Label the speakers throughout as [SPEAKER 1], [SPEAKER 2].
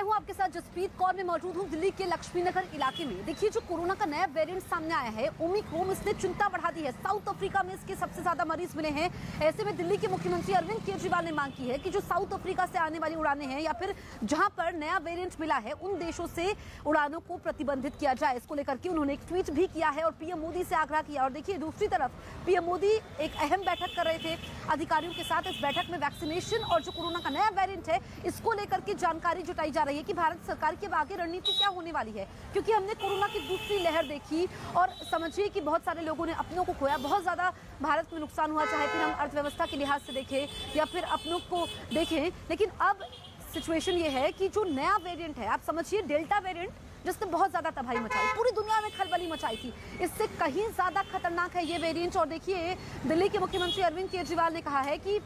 [SPEAKER 1] हूं आपके साथ जसप्रीत कौर। मैं मौजूद हूं दिल्ली के लक्ष्मीनगर इलाके में। देखिए, जो कोरोना का नया वेरिएंट सामने आया है ओमिक्रॉन, इसने चिंता बढ़ा दी है। साउथ अफ्रीका में इसके सबसे ज्यादा मरीज मिले हैं। ऐसे में दिल्ली के मुख्यमंत्री अरविंद केजरीवाल ने मांग की है कि जो साउथ अफ्रीका से आने वाली उड़ानें हैं या फिर जहां पर नया वेरिएंट मिला है उन देशों से उड़ानों को प्रतिबंधित किया जाए। इसको लेकर के उन्होंने एक ट्वीट भी किया है और पीएम मोदी से आग्रह किया। और देखिए, दूसरी तरफ पीएम मोदी एक अहम बैठक कर रहे थे अधिकारियों के साथ। इस बैठक में वैक्सीनेशन और जो कोरोना का नया वेरिएंट है इसको लेकर के जानकारी जुटाई जा रही है कि भारत सरकार की अब आगे रणनीति क्या होने वाली है। क्योंकि हमने कोरोना की दूसरी लहर देखी और समझिए कि बहुत सारे लोगों ने अपनों को खोया, बहुत ज्यादा भारत में नुकसान हुआ, चाहे फिर हम अर्थव्यवस्था के लिहाज से देखें या फिर अपनों को देखें। लेकिन अब सिचुएशन ये है कि जो नया वेरिएंट है, आप समझिए डेल्टा वेरिएंट, जिसने बहुत ज्यादा तबाही मचाई, पूरी दुनिया में खलबली मचाई थी, इससे कहीं ज्यादा खतरनाक है ये वेरिएंट। और देखिए, दिल्ली के मुख्यमंत्री अरविंद केजरीवाल ने कहा है कि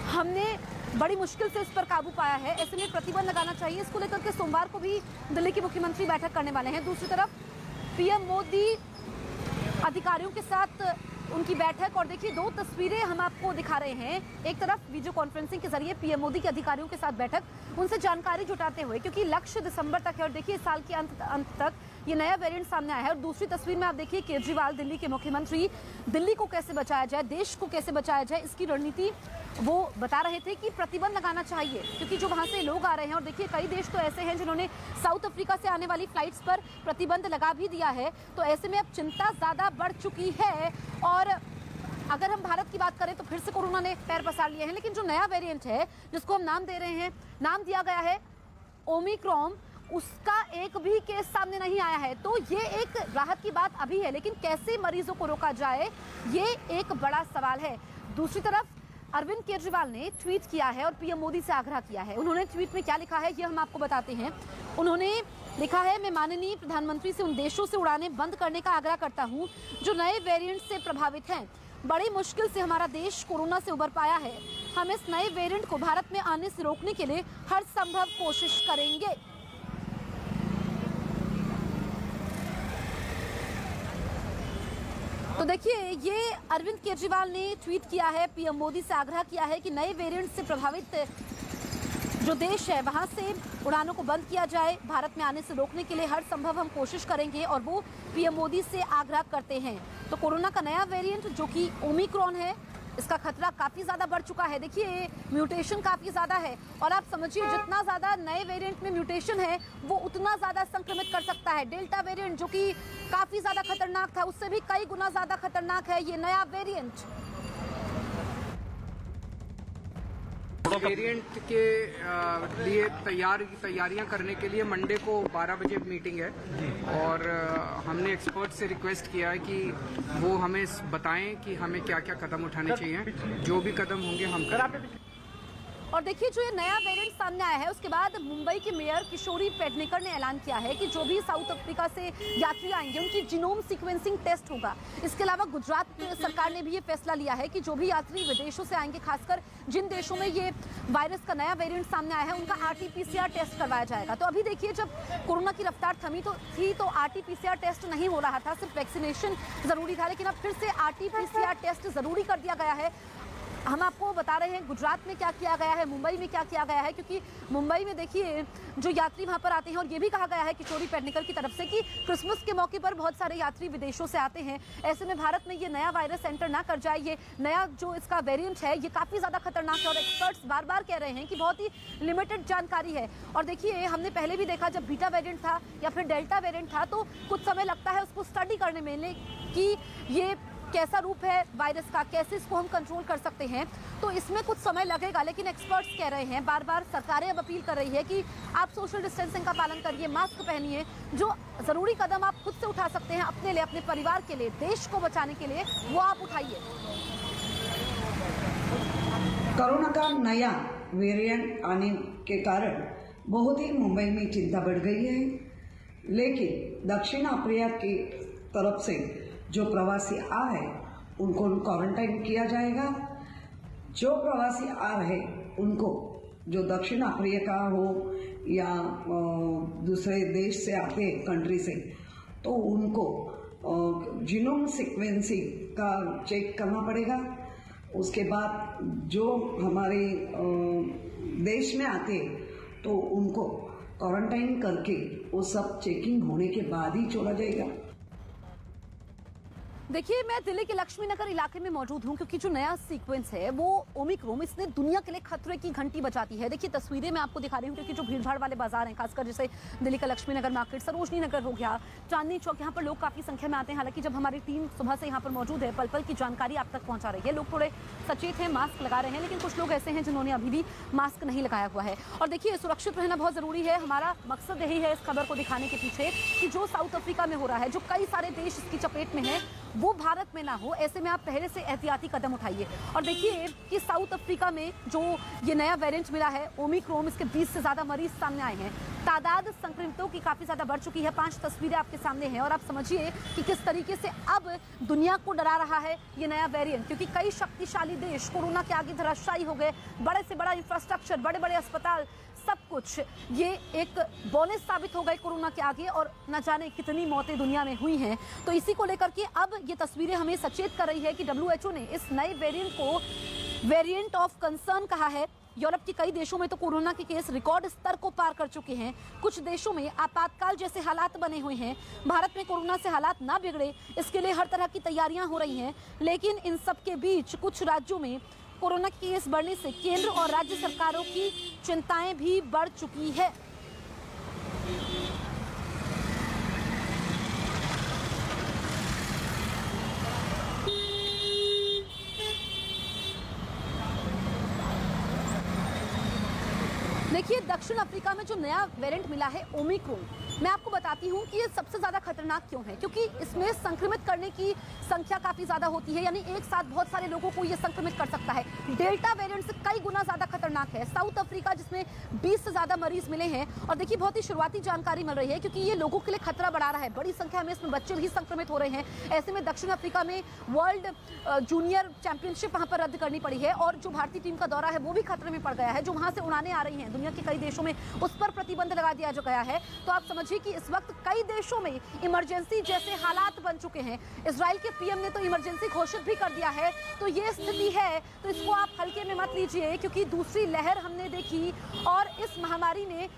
[SPEAKER 1] हमने बड़ी मुश्किल से इस पर काबू पाया है, ऐसे में प्रतिबंध लगाना चाहिए। इसको लेकर के सोमवार को भी दिल्ली के मुख्यमंत्री बैठक करने वाले हैं। दूसरी तरफ पीएम मोदी अधिकारियों के साथ उनकी बैठक। और देखिए, दो तस्वीरें हम आपको दिखा रहे हैं। एक तरफ वीडियो कॉन्फ्रेंसिंग के जरिए पीएम मोदी के अधिकारियों के साथ बैठक, उनसे जानकारी जुटाते हुए, क्योंकि लक्ष्य दिसंबर तक है और देखिए साल के अंत तक ये नया वेरिएंट सामने आया है। और दूसरी तस्वीर में आप देखिए केजरीवाल, दिल्ली के मुख्यमंत्री, दिल्ली को कैसे बचाया जाए, देश को कैसे बचाया जाए, इसकी रणनीति वो बता रहे थे कि प्रतिबंध लगाना चाहिए, क्योंकि जो वहां से लोग आ रहे हैं। और देखिए, कई देश तो ऐसे हैं जिन्होंने साउथ अफ्रीका से आने वाली फ्लाइट्स पर प्रतिबंध लगा भी दिया है। तो ऐसे में अब चिंता ज्यादा बढ़ चुकी है। और अगर हम भारत की बात करें तो फिर से कोरोना ने पैर पसार लिए हैं। लेकिन जो नया वेरिएंट है जिसको हम नाम दे रहे हैं, नाम दिया गया है ओमिक्रॉन, उसका एक भी केस सामने नहीं आया है। तो ये एक राहत की बात अभी है, लेकिन कैसे मरीजों को रोका जाए ये एक बड़ा सवाल है। दूसरी तरफ अरविंद केजरीवाल ने ट्वीट किया है और पीएम मोदी से आग्रह किया है। उन्होंने ट्वीट में क्या लिखा है ये हम आपको बताते हैं। उन्होंने लिखा है, मैं माननीय प्रधानमंत्री से उन देशों से उड़ानें बंद करने का आग्रह करता हूं जो नए वेरिएंट से प्रभावित हैं। बड़ी मुश्किल से हमारा देश कोरोना से उबर पाया है। हम इस नए वेरिएंट को भारत में आने से रोकने के लिए हर संभव कोशिश करेंगे। तो देखिए, ये अरविंद केजरीवाल ने ट्वीट किया है, पीएम मोदी से आग्रह किया है कि नए वेरिएंट से प्रभावित जो देश है वहां से उड़ानों को बंद किया जाए, भारत में आने से रोकने के लिए हर संभव हम कोशिश करेंगे। और वो पीएम मोदी से आग्रह करते हैं। तो कोरोना का नया वेरिएंट जो कि ओमिक्रॉन है, इसका खतरा काफी ज्यादा बढ़ चुका है। देखिए, म्यूटेशन काफी ज्यादा है और आप समझिए जितना ज्यादा नए वेरिएंट में म्यूटेशन है वो उतना ज्यादा संक्रमित कर सकता है। डेल्टा वेरिएंट जो कि काफी ज्यादा खतरनाक था, उससे भी कई गुना ज्यादा खतरनाक है ये नया वेरिएंट।
[SPEAKER 2] वेरिएंट के लिए तैयारियां करने के लिए मंडे को 12 बजे मीटिंग है और हमने एक्सपर्ट से रिक्वेस्ट किया है कि वो हमें बताएं कि हमें क्या क्या कदम उठाने चाहिए। जो भी कदम होंगे हम करेंगे।
[SPEAKER 1] और देखिए, जो ये नया वेरिएंट सामने आया है उसके बाद मुंबई की मेयर किशोरी पेडनेकर ने ऐलान किया है कि जो भी साउथ अफ्रीका से यात्री आएंगे उनकी जीनोम सीक्वेंसिंग टेस्ट होगा। इसके अलावा गुजरात सरकार ने भी ये फैसला लिया है कि जो भी यात्री विदेशों से आएंगे, खासकर जिन देशों में ये वायरस का नया वेरिएंट सामने आया है, उनका RT-PCR टेस्ट करवाया जाएगा। तो अभी देखिए, जब कोरोना की रफ्तार थमी तो RT-PCR टेस्ट नहीं हो रहा था, सिर्फ वैक्सीनेशन जरूरी था। लेकिन अब फिर से RT-PCR टेस्ट जरूरी कर दिया गया है। हम आपको बता रहे हैं गुजरात में क्या किया गया है, मुंबई में क्या किया गया है, क्योंकि मुंबई में देखिए जो यात्री वहां पर आते हैं, और ये भी कहा गया है किशोरी पेडनेकर की तरफ से कि क्रिसमस के मौके पर बहुत सारे यात्री विदेशों से आते हैं। ऐसे में भारत में ये नया वायरस एंटर ना कर जाए। ये नया जो इसका वेरिएंट है ये काफी ज्यादा खतरनाक है और एक्सपर्ट्स बार बार कह रहे हैं कि बहुत ही लिमिटेड जानकारी है। और देखिए, हमने पहले भी देखा जब बीटा वेरिएंट था या फिर डेल्टा वेरिएंट था तो कुछ समय लगता है उसको स्टडी करने में कि ये कैसा रूप है वायरस का, कैसे इसको हम कंट्रोल कर सकते हैं। तो इसमें कुछ समय लगेगा, लेकिन एक्सपर्ट्स कह रहे हैं, बार बार सरकारें अब अपील कर रही है कि आप सोशल डिस्टेंसिंग का पालन करिए, मास्क पहनिए, जो जरूरी कदम आप खुद से उठा सकते हैं अपने लिए, अपने परिवार के लिए, देश को बचाने के लिए, वो आप उठाइए।
[SPEAKER 3] कोरोना का नया वेरिएंट आने के कारण बहुत ही मुंबई में चिंता बढ़ गई है। लेकिन दक्षिण अफ्रीका की तरफ से जो प्रवासी आ रहे उनको क्वारंटाइन किया जाएगा। जो प्रवासी आ रहे उनको, जो दक्षिण अफ्रीका हो या दूसरे देश से आते कंट्री से, तो उनको जीनोम सीक्वेंसिंग का चेक करना पड़ेगा। उसके बाद जो हमारे देश में आते तो उनको क्वारंटाइन करके वो सब चेकिंग होने के बाद ही छोड़ा जाएगा।
[SPEAKER 1] देखिए, मैं दिल्ली के लक्ष्मी नगर इलाके में मौजूद हूं क्योंकि जो नया सीक्वेंस है वो ओमिक्रॉन, इसने दुनिया के लिए खतरे की घंटी बजाती है। देखिए तस्वीरें मैं आपको दिखा रही हूं क्योंकि जो भीड़भाड़ वाले बाजार हैं, खासकर जैसे दिल्ली का लक्ष्मी नगर मार्केट, सरोजनी नगर हो गया, चांदनी चौक, यहाँ पर लोग काफी संख्या में आते हैं। हालांकि जब हमारी टीम सुबह से यहाँ पर मौजूद है, पल पल की जानकारी आप तक पहुंचा रही है। लोग थोड़े सचेत हैं, मास्क लगा रहे हैं, लेकिन कुछ लोग ऐसे हैं जिन्होंने अभी भी मास्क नहीं लगाया हुआ है। और देखिए, सुरक्षित रहना बहुत जरूरी है। हमारा मकसद यही है इस खबर को दिखाने के पीछे कि जो साउथ अफ्रीका में हो रहा है, जो कई सारे देश इसकी चपेट में है, वो भारत में ना हो। ऐसे में आप पहले से एहतियाती कदम उठाइए। और देखिए कि साउथ अफ्रीका में जो ये नया वेरिएंट मिला है ओमिक्रॉन, इसके 20 से ज्यादा मरीज सामने आए हैं। तादाद संक्रमितों की काफी ज्यादा बढ़ चुकी है। 5 तस्वीरें आपके सामने हैं और आप समझिए कि किस तरीके से अब दुनिया को डरा रहा है ये नया वेरिएंट, क्योंकि कई शक्तिशाली देश कोरोना के आगे धराशायी हो गए। बड़े से बड़ा इंफ्रास्ट्रक्चर, बड़े बड़े अस्पताल, सब कुछ ये एक बोनस साबित हो गए कोरोना के आगे, और न जाने कितनी मौतें दुनिया में हुई हैं। तो इसी को लेकर के अब ये तस्वीरें हमें सचेत कर रही है कि WHO ने इस नए वेरिएंट को वेरिएंट ऑफ कंसर्न कहा है। यूरोप के कई देशों में तो कोरोना के केस रिकॉर्ड स्तर को पार कर चुके हैं। कुछ देशों में आपातकाल जैसे हालात बने हुए हैं। भारत में कोरोना से हालात ना बिगड़े, इसके लिए हर तरह की तैयारियां हो रही हैं। लेकिन इन सब के बीच कुछ राज्यों में कोरोना के केस बढ़ने से केंद्र और राज्य सरकारों की चिंताएं भी बढ़ चुकी है। देखिए, दक्षिण अफ्रीका में जो नया वेरिएंट मिला है ओमिक्रॉन, मैं आपको बताती हूँ कि ये सबसे ज्यादा खतरनाक क्यों है, क्योंकि इसमें संक्रमित करने की संख्या काफी ज्यादा होती है, यानी एक साथ बहुत सारे लोगों को ये संक्रमित कर सकता है। डेल्टा वेरिएंट से कई गुना ज्यादा खतरनाक है। साउथ अफ्रीका जिसमें 20 से ज्यादा मरीज मिले हैं, और देखिए बहुत ही शुरुआती जानकारी मिल रही है क्योंकि ये लोगों के लिए खतरा बढ़ा रहा है। बड़ी संख्या में इसमें बच्चे भी संक्रमित हो रहे हैं। ऐसे में दक्षिण अफ्रीका में वर्ल्ड जूनियर चैंपियनशिप वहां पर रद्द करनी पड़ी है, और जो भारतीय टीम का दौरा है वो भी खतरे में पड़ गया है। जो वहां से उड़ानें आ रही हैं दुनिया के कई देशों में, उस पर प्रतिबंध लगा दिया जो गया है। तो आप समझिए कि इस वक्त कई देशों में इमरजेंसी जैसे हालात बन चुके हैं। इजराइल के पीएम ने तो इमरजेंसी घोषित भी कर दिया है। तो ये स्थिति है, तो इसको आप हल्के में मत लीजिए, क्योंकि दूसरी लहर हमने देखी और इस महामारी ने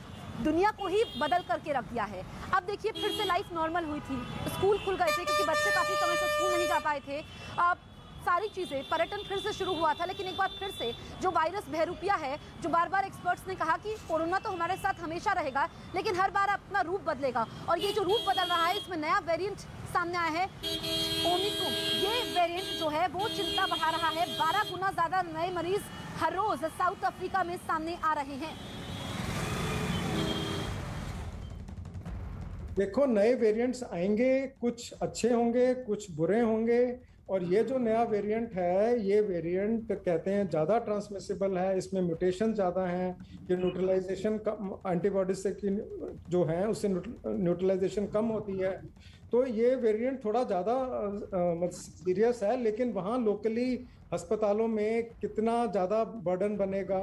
[SPEAKER 1] दुनिया को ही बदल करके रख दिया है। अब देखिए फिर से लाइफ नॉर्मल हुई थी, स्कूल खुल गए थे क्योंकि बच्चे काफी समय से स्कूल नहीं जा पाए थे। अब सारी चीजें, पर्यटन फिर से शुरू हुआ था, लेकिन एक बार फिर से जो वायरस बहरूपिया है, जो बार बार एक्सपर्ट्स ने कहा कि कोरोना तो हमारे साथ हमेशा रहेगा, लेकिन हर बार अपना रूप बदलेगा, और ये जो रूप बदल रहा है इसमें नया वेरिएंट सामने आया है ओमिक्रॉन। ये वेरिएंट जो है वो चिंता बढ़ा रहा है। 12 गुना ज्यादा नए मरीज हर रोज साउथ अफ्रीका में सामने आ रहे हैं।
[SPEAKER 4] देखो, नए वेरिएंट्स आएंगे, कुछ अच्छे होंगे, कुछ बुरे होंगे। और ये जो नया वेरिएंट है, ये वेरिएंट कहते हैं ज़्यादा ट्रांसमिसिबल है, इसमें म्यूटेशन ज़्यादा हैं, ये न्यूट्रलाइजेशन कम, एंटीबॉडीज से की जो हैं उससे न्यूट्रलाइजेशन कम होती है। तो ये वेरिएंट थोड़ा ज़्यादा सीरियस है, लेकिन वहाँ लोकली अस्पतालों में कितना ज़्यादा बर्डन बनेगा,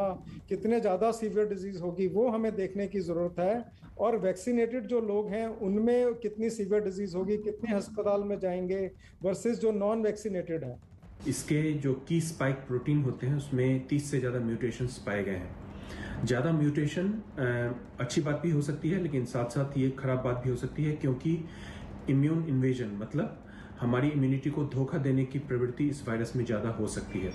[SPEAKER 4] कितने ज़्यादा सीवियर डिजीज़ होगी, वो हमें देखने की ज़रूरत है। और वैक्सीनेटेड जो लोग हैं उनमें कितनी सीवियर डिजीज़ होगी, कितने अस्पताल में जाएंगे, वर्सेस जो नॉन वैक्सीनेटेड है।
[SPEAKER 5] इसके जो की स्पाइक प्रोटीन होते हैं उसमें 30 से ज़्यादा म्यूटेशंस पाए गए हैं। ज़्यादा म्यूटेशन अच्छी बात भी हो सकती है, लेकिन साथ साथ ये खराब बात भी हो सकती है, क्योंकि इम्यून इन्वेजन मतलब हमारी इम्यूनिटी को धोखा देने की प्रवृत्ति इस वायरस में ज़्यादा हो सकती है।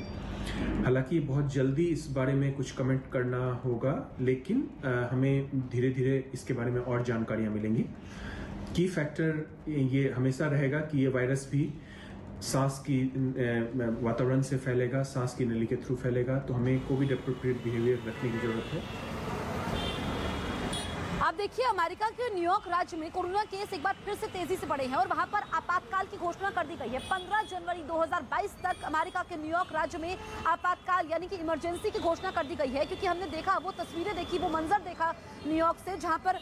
[SPEAKER 5] हालांकि बहुत जल्दी इस बारे में कुछ कमेंट करना होगा, लेकिन हमें धीरे धीरे इसके बारे में और जानकारियां मिलेंगी। की फैक्टर ये हमेशा रहेगा कि ये वायरस भी सांस की वातावरण से फैलेगा, सांस की नली के थ्रू फैलेगा, तो हमें कोविड अप्रोप्रिएट बिहेवियर रखने की जरूरत है।
[SPEAKER 1] आप देखिए, अमेरिका के न्यूयॉर्क राज्य में कोरोना केस एक बार फिर से तेजी से बढ़े हैं और वहां पर आपातकाल की घोषणा कर दी गई है। 15 जनवरी 2022 तक अमेरिका के न्यूयॉर्क राज्य में आपातकाल यानी कि इमरजेंसी की घोषणा कर दी गई है, क्योंकि हमने देखा, वो तस्वीरें देखी, वो मंजर देखा न्यूयॉर्क से, जहां पर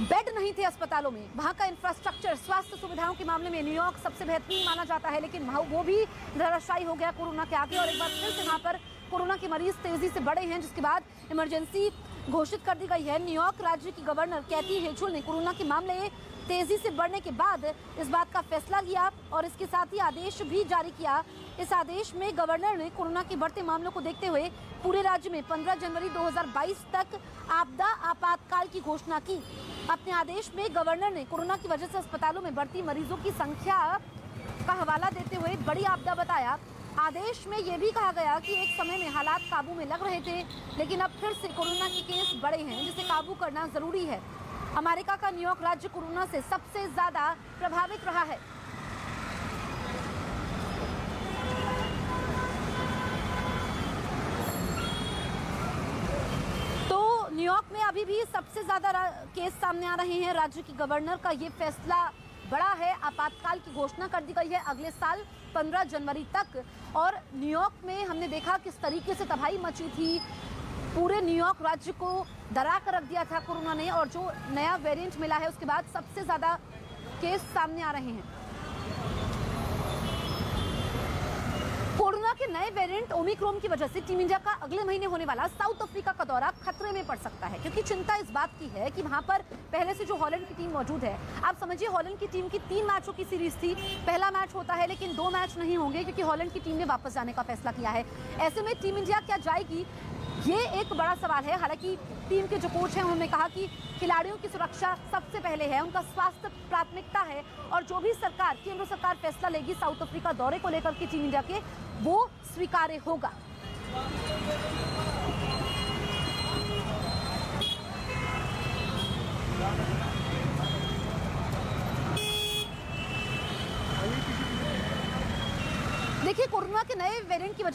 [SPEAKER 1] बेड नहीं थे अस्पतालों में। वहां का इंफ्रास्ट्रक्चर, स्वास्थ्य सुविधाओं के मामले में न्यूयॉर्क सबसे बेहतरीन माना जाता है, लेकिन वो भी धराशायी हो गया कोरोना के आगे, और एक बार फिर से वहां पर कोरोना के मरीज तेजी से बढ़े हैं, जिसके बाद इमरजेंसी घोषित कर दी गई है। न्यूयॉर्क राज्य की गवर्नर कैथी हेजुल ने कोरोना के मामले तेजी से बढ़ने के बाद इस बात का फैसला लिया और इसके साथ ही आदेश भी जारी किया। इस आदेश में गवर्नर ने कोरोना के बढ़ते मामलों को देखते हुए पूरे राज्य में 15 जनवरी 2022 तक आपदा आपातकाल की घोषणा की। अपने आदेश में गवर्नर ने कोरोना की वजह से अस्पतालों में बढ़ती मरीजों की संख्या का हवाला देते हुए बड़ी आपदा बताया। आदेश में यह भी कहा गया कि एक समय में हालात काबू में लग रहे थे, लेकिन अब फिर से कोरोना के केस बढ़े हैं, जिसे काबू करना जरूरी है। अमेरिका का न्यूयॉर्क राज्य कोरोना से सबसे ज्यादा प्रभावित रहा है। तो न्यूयॉर्क में अभी भी सबसे ज्यादा केस सामने आ रहे हैं। राज्य की गवर्नर का ये फैसला बड़ा है। आपातकाल की घोषणा कर दी गई है अगले साल 15 जनवरी तक। और न्यूयॉर्क में हमने देखा किस तरीके से तबाही मची थी। पूरे न्यूयॉर्क राज्य को डरा कर रख दिया था कोरोना ने, और जो नया वेरिएंट मिला है उसके बाद सबसे ज्यादा केस सामने आ रहे हैं। कोरोना के नए वेरिएंट ओमिक्रॉन की वजह से टीम इंडिया का अगले महीने होने वाला साउथ अफ्रीका का दौरा खतरे में पड़ सकता है, क्योंकि चिंता इस बात की है कि वहां पर पहले से जो हॉलैंड की टीम मौजूद है। आप समझिए, हॉलैंड की टीम की 3 मैचों की सीरीज थी। पहला मैच होता है लेकिन 2 मैच नहीं होंगे, क्योंकि हॉलैंड की टीम ने वापस जाने का फैसला किया है। ऐसे में टीम इंडिया क्या जाएगी, ये एक बड़ा सवाल है। हालांकि टीम के जो कोच हैं उन्होंने कहा कि खिलाड़ियों की सुरक्षा सबसे पहले है, उनका स्वास्थ्य प्राथमिकता है, और जो भी सरकार, केंद्र सरकार फैसला लेगी साउथ अफ्रीका दौरे को लेकर के टीम इंडिया के, वो स्वीकार्य होगा। देखिए, कोरोना के नए वेरिएंट की वजह